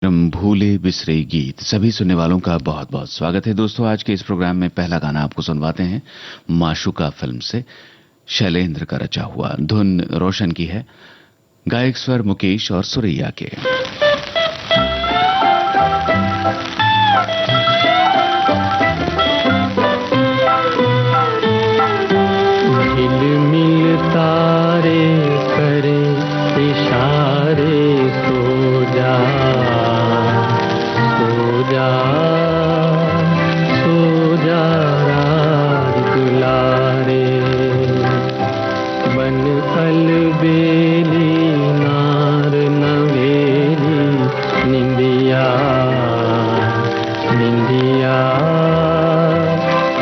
भूले बिसरे गीत सभी सुनने वालों का बहुत बहुत स्वागत है दोस्तों। आज के इस प्रोग्राम में पहला गाना आपको सुनवाते हैं माशुका फिल्म से। शैलेंद्र का रचा हुआ, धुन रोशन की है, गायक स्वर मुकेश और सुरैया के। झिलमिल तारे करे इशारे, सो जा सो जा सो जा रात दुलारे। बन अलबेली नार नवेली, निंदिया निंदिया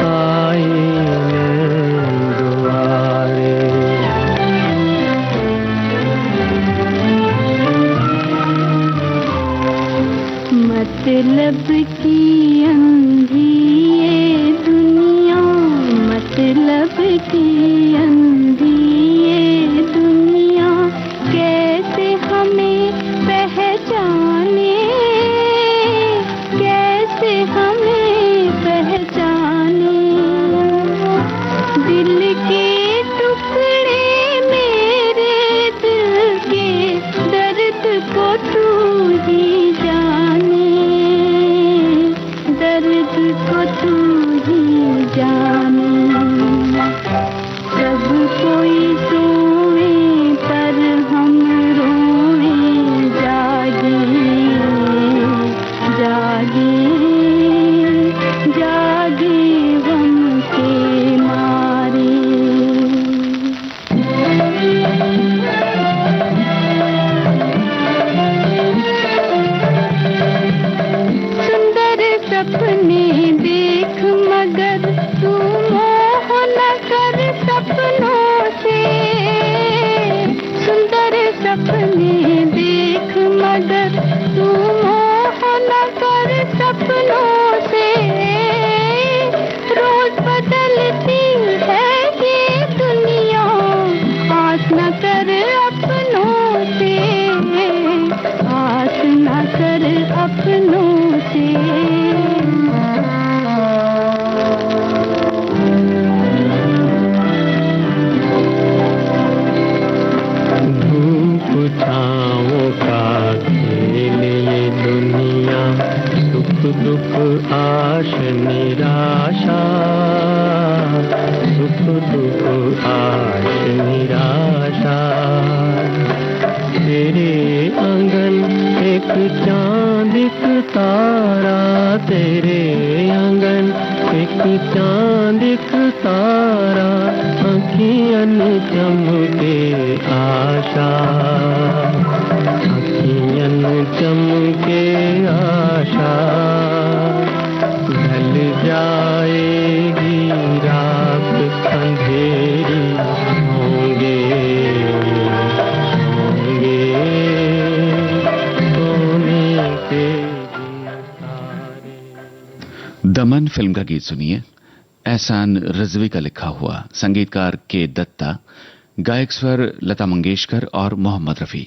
आई दुआरे। मतलब की अंधी ये दुनिया, मतलब की अंधी ये दुनिया, कैसे हमें पहचाने, कैसे हमें पहचाने। दिल के टुकड़े मेरे दिल के दर्द को तू ही जाने, दर्द को तू ही जाने। सब कोई सोए पर हम रोए, जागे जागे जागे गम के मारे। सुंदर सपने देख मगर तू मोह न कर सपनों से। सुंदर सपने देख मगर तू मोह न कर सपनों से। रोज बदलती है ये दुनिया, आस न कर अपनों से, आस न कर अपनों से। धूप छाँव का खेल ये दुनिया, सुख दुख आश निराशा, सुख दुख आश निराशा। तेरे आंगन एक चांद एक तारा, तेरे आंगन एक चांद एक तारा, अखियन चमके आशा, अखियन चमके आशा। ढल जाएगी रात अंधेरी, होंगे होंगे सोने के दिन सारे। दमन फिल्म का गीत सुनिए, एहसान रिजवी का लिखा हुआ, संगीतकार के दत्ता, गायक स्वर लता मंगेशकर और मोहम्मद रफी।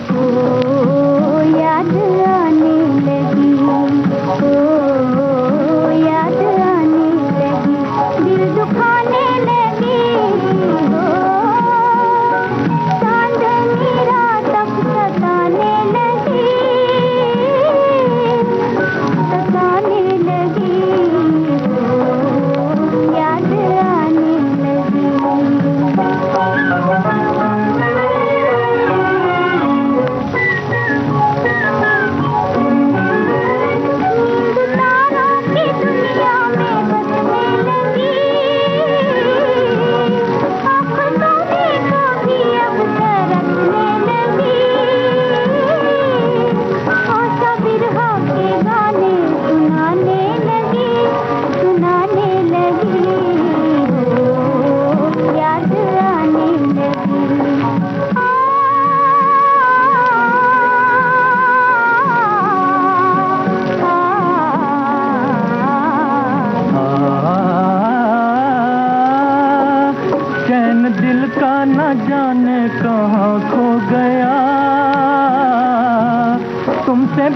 ओ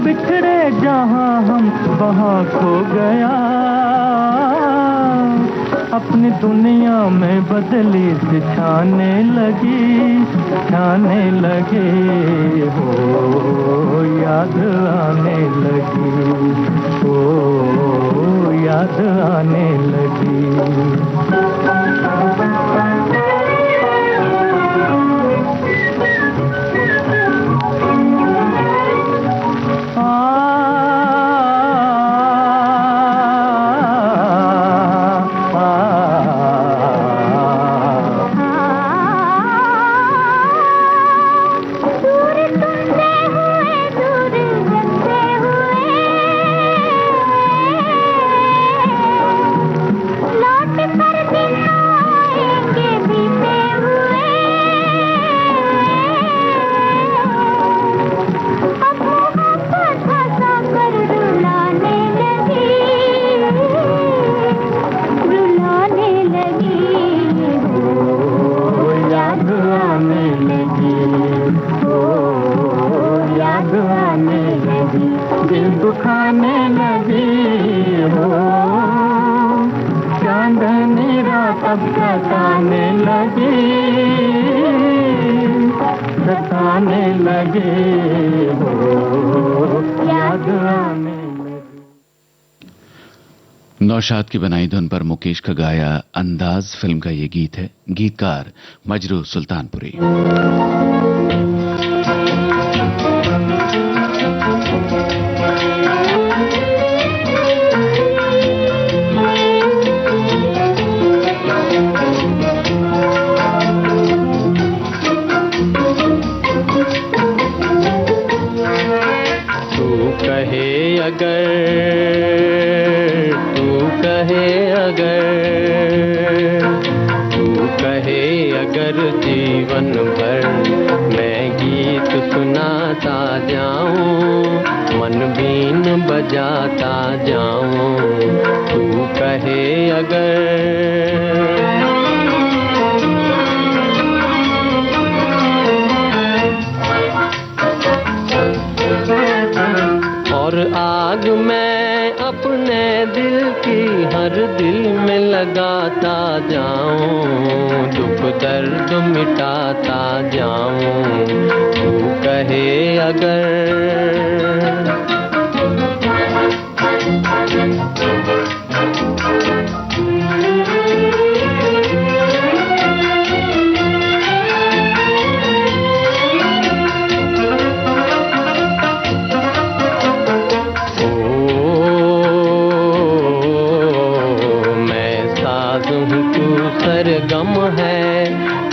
बिछड़े जहाँ हम वहाँ खो गया, अपनी दुनिया में बदली सी छाने लगे हो, याद आने लगी, हो याद आने लगी। दिल दुखाने लगी हो, चांदनी रात अब सताने लगी हो, याद आने लगी। नौशाद की बनाई धुन पर मुकेश का गाया अंदाज फिल्म का ये गीत है। गीतकार मजरू सुल्तानपुरी। अगर जीवन भर मैं गीत सुनाता जाऊं, मन बीन बजाता जाऊं, तू कहे अगर और आग मैं अपने दिल की हर दिल में लगाता जाऊं, दुख दर्द मिटाता जाऊं, तू कहे अगर सरगम है,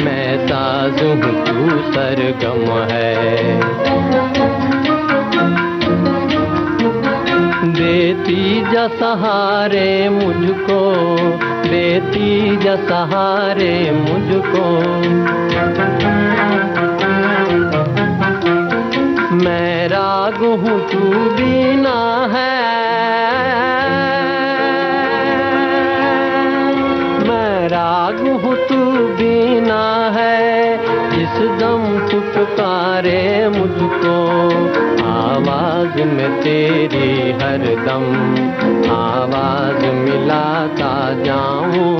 मैं साज हूँ तू सरगम है, देती जा सहारे मुझको, देती जा सहारे मुझको, मैं राग हूँ तू बीना है, राग हूँ तू बीना है, जिस दम तू पुकारे मुझको, आवाज में तेरी हर दम आवाज मिलाता जाऊं,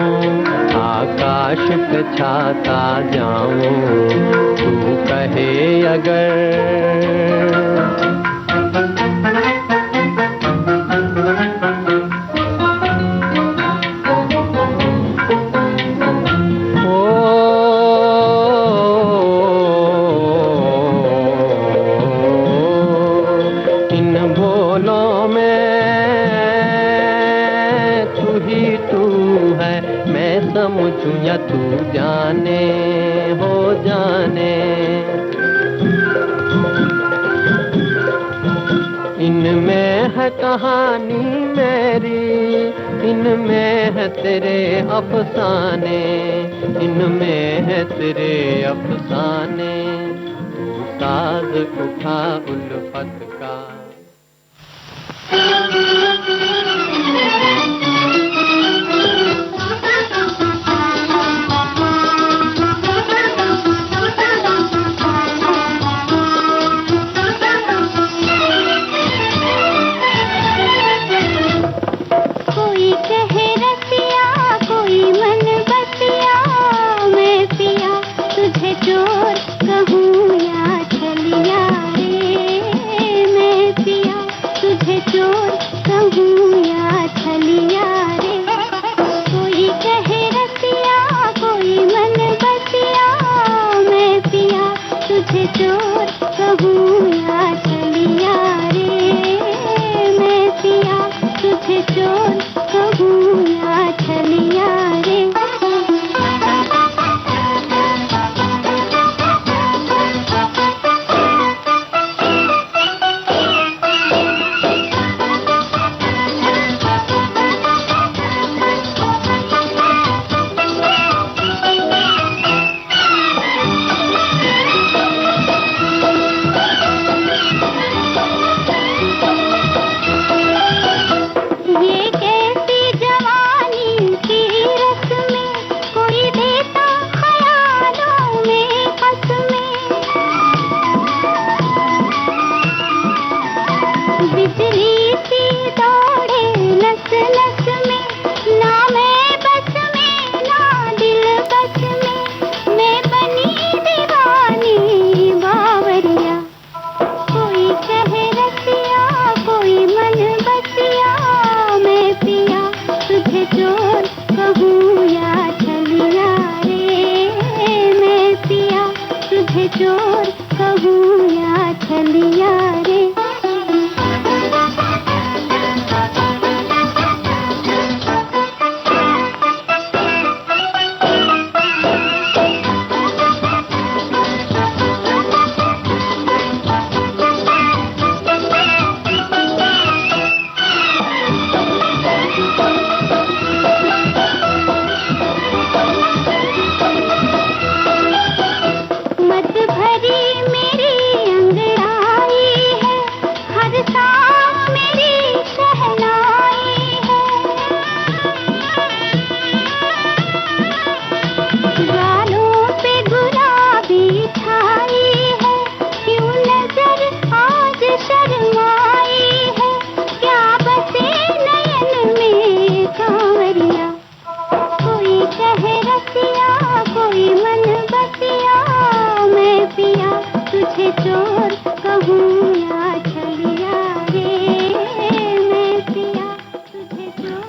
आकाश पे छाता जाऊं, तू कहे अगर समझूं या तू जाने हो जाने, इनमें है कहानी मेरी, इनमें है तेरे अफसाने, इनमें है तेरे अफसाने, तू साज उठा उल्फत का।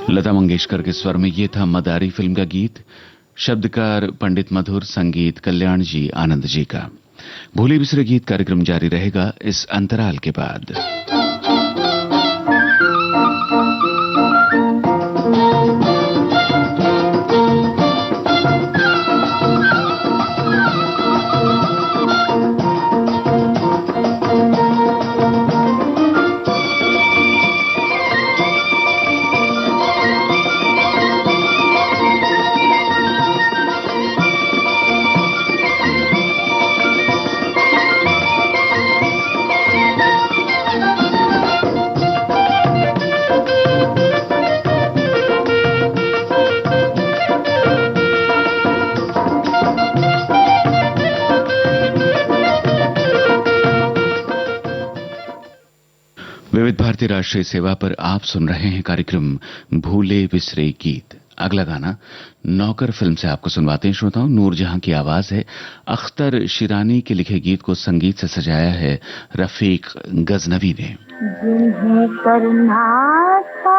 लता मंगेशकर के स्वर में ये था मदारी फिल्म का गीत। शब्दकार पंडित मधुर, संगीत कल्याण जी आनंद जी का। भूले बिसरे गीत कार्यक्रम जारी रहेगा इस अंतराल के बाद। विविध भारती राष्ट्रीय सेवा पर आप सुन रहे हैं कार्यक्रम भूले बिसरे गीत। अगला गाना नौकर फिल्म से आपको सुनवाते हैं श्रोताओं। नूरजहां की आवाज है। अख्तर शिरानी के लिखे गीत को संगीत से सजाया है रफीक गजनवी ने। जिन्हें करना था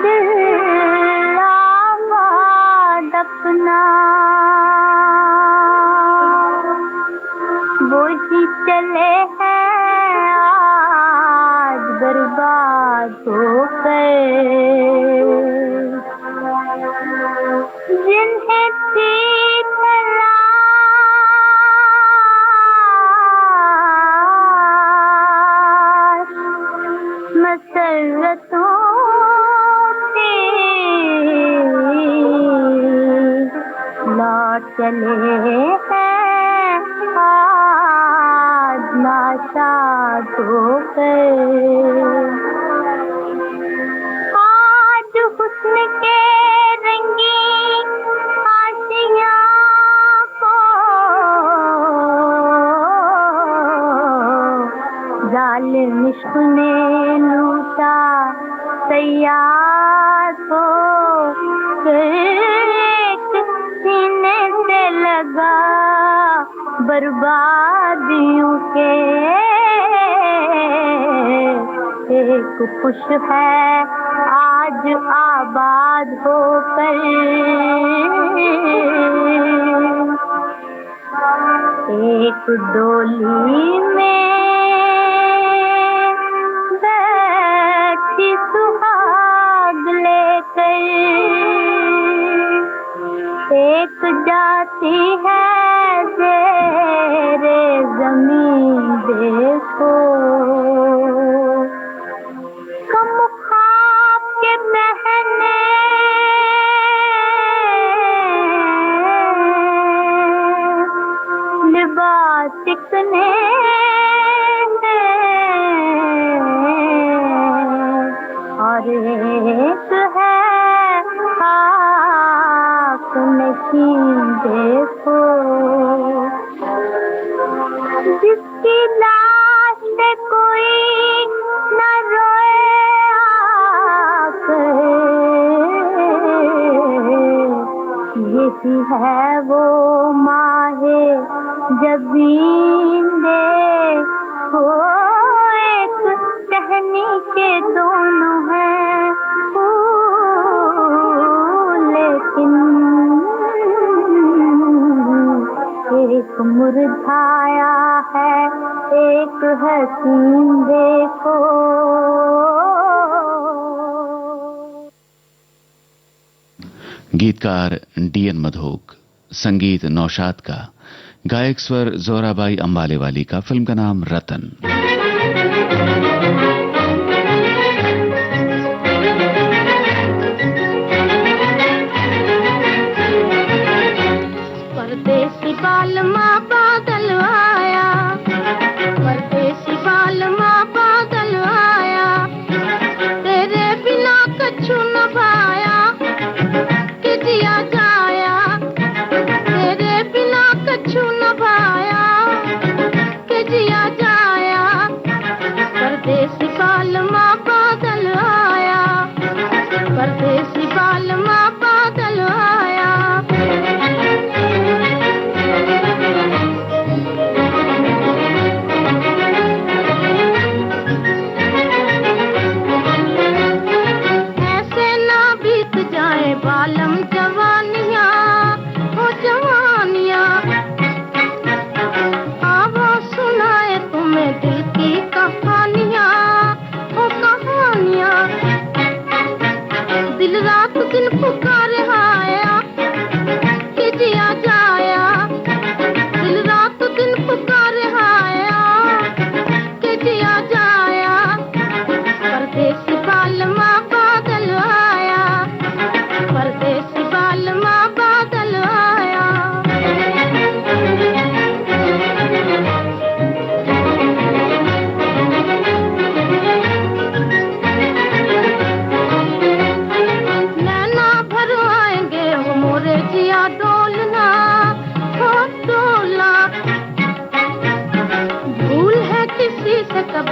दिल आबाद अपना, वो ही चले हैं आज बर्बाद हो गए। जिन्हें थी तलाश मसरतों से, लौट चले हैं नाशाद हो गए। आज हुस्न के रंगी आशियाँ को जालिम इश्क ने लूटा, तैयार हो एक सीने से लगा बर्बादियों के। एक खुश है आज आबाद होकर, एक डोली में बैठी सुहाग लेकर, एक जाती है तेरे जमीन देखो। कम ख्वाब के बहने लिबास चिकने और एक है खाक नशीन देखो। जिसकी लाश पे कोई न रोए आकर, यही है वो माहे जबीन देखो। एक टहनी के दोनों हैं लेकिन एक मुरझाया है, एक हसीन देखो। गीतकार डीएन मधोक, संगीत नौशाद का, गायक स्वर जोराबाई अंबाले वाली का। फिल्म का नाम रतन। परदेसी बालमा बादल आया, परदेसी बालमा बादल आया, तेरे बिना कछु न भाया कि जिया जाया, तेरे बिना कछु न भाया कि जिया जाया।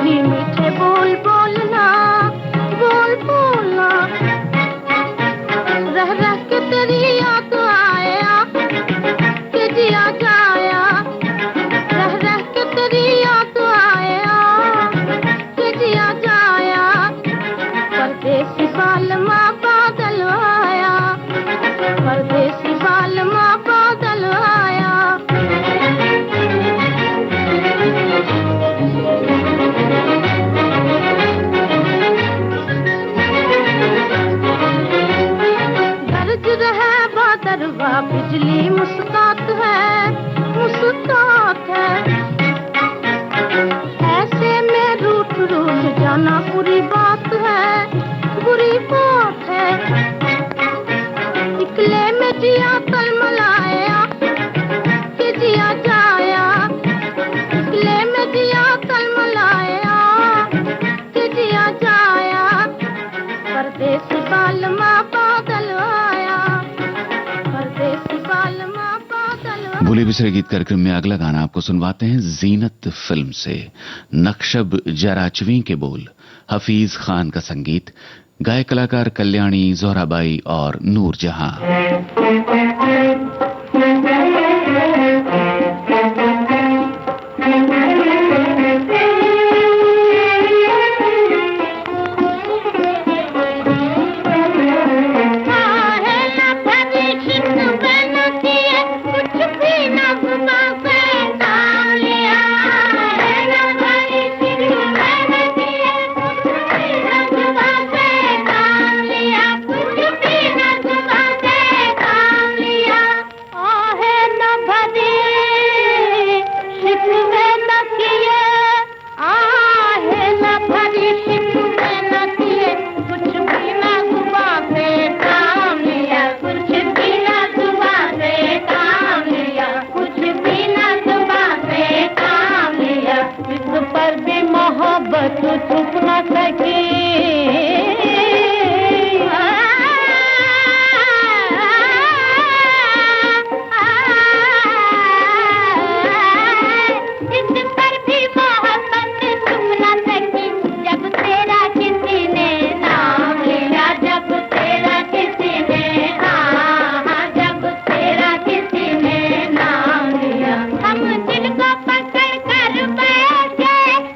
मीठे मीठे बोल बोलना, बोल बोलना। रह रह के तेरी याद आया कि जिया जाया, रह रह के तेरी याद आया कि जिया जाया। परदेसी बालमा बादल आया, परदेसी बालमा बादल आया। गरज रहे बादरवा बिजली मुस्कात है, मुस्कात है। ऐसे में रूठ रूठ जाना बुरी बात है, बुरी बात है। निकले में जिया तलमलाया कि जिया जाया, निकले में जिया तलमलाया कि जिया जाया। परदेसी बालमा बादल आया, परदेसी बालमा बादल आया। भूले बिसरे गीत कार्यक्रम में अगला गाना आपको सुनवाते हैं जीनत फिल्म से। नक्शब जराचवी के बोल, हफीज खान का संगीत, गायक कलाकार कल्याणी, जोहराबाई और नूरजहां। पकड़ कर बैठे,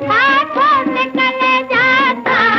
हाथों से कलेजा था।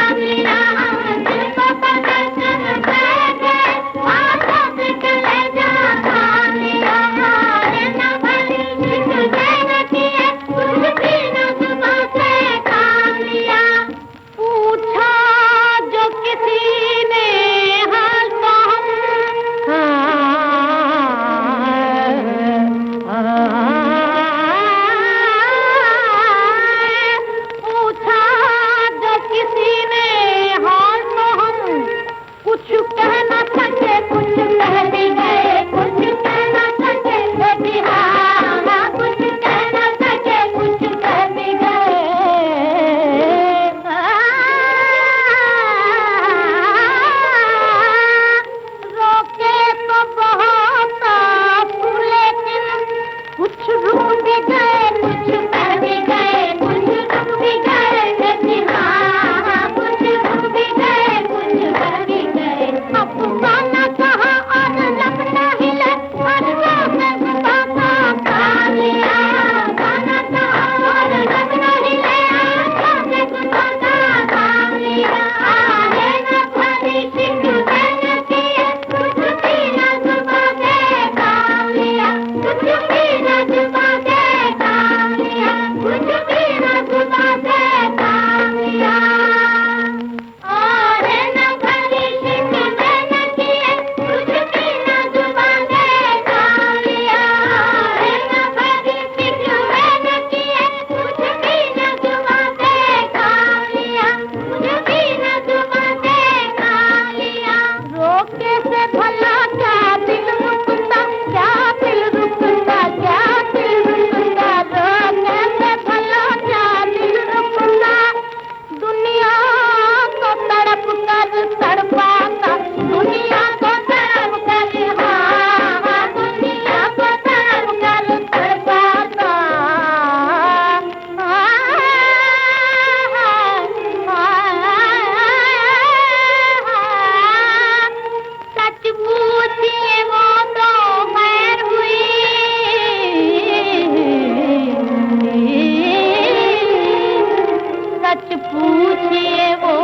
पूछिए वो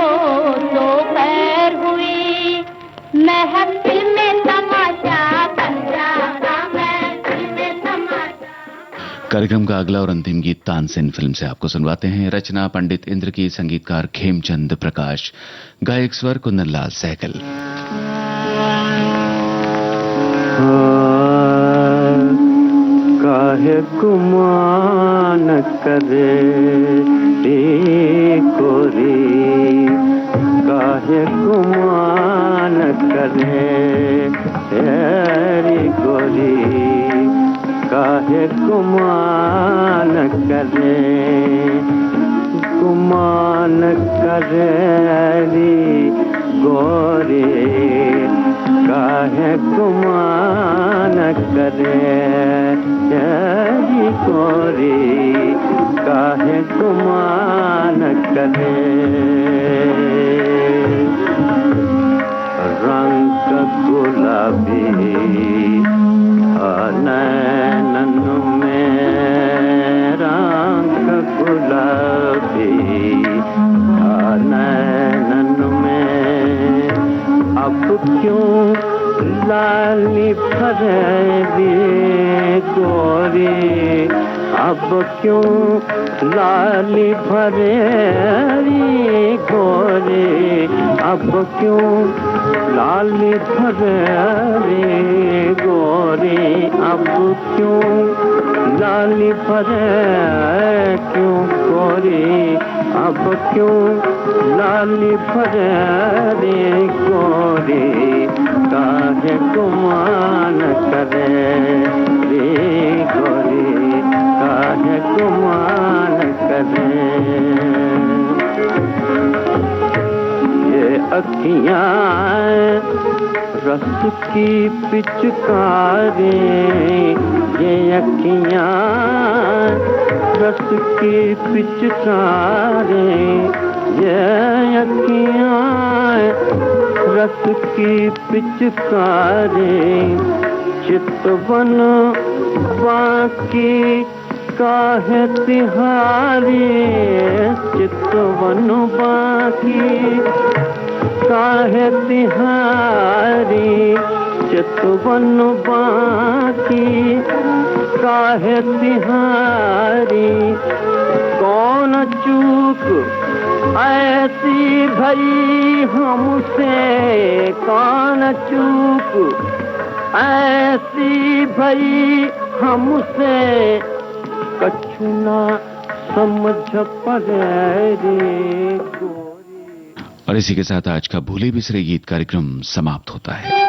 तो खैर हुई। महफिल में तमाशा बन जाता, महफिल में तमाशा। कार्यक्रम का अगला और अंतिम गीत तानसेन फिल्म से आपको सुनवाते हैं। रचना पंडित इंद्र की, संगीतकार खेमचंद प्रकाश, गायक स्वर कुंदनलाल सहगल। काहे गुमान करे कोरी, काहे गुमान करे तेरी गोरी, काहे गुमान करे, गुमान करे गोरी, काहे गुमान करे तेरी गोरी, काहे गुमान करे। रंग गुलाबी नैनन में, रंग गुलाबी नैनन में, अब क्यों लाली भरेली गोरी, अब क्यों लाली भरेली गोरी, अब क्यों लाली भरेली गोरी, अब क्यों लाली भरे क्यों गोरी, अब क्यों लाली भरे गोरी, काहे गुमान करे रे गोरी, काहे गुमान करे। ये अखियाँ रस की पिचकारी, ये अखियाँ रस की पिचकारी, ये अखियाँ रस की पिचकारी, चितवन बाकी काहे तिहारी, चितवन बाकी काहे तिहारी, चितवन बाकी काहे तिहारी, कौन चूक ऐसी भई हमसे, कौन चूक ऐसी भई हमसे, कछु ना समझ पड़े रे गोरी। और इसी के साथ आज का भूले बिसरे गीत कार्यक्रम समाप्त होता है।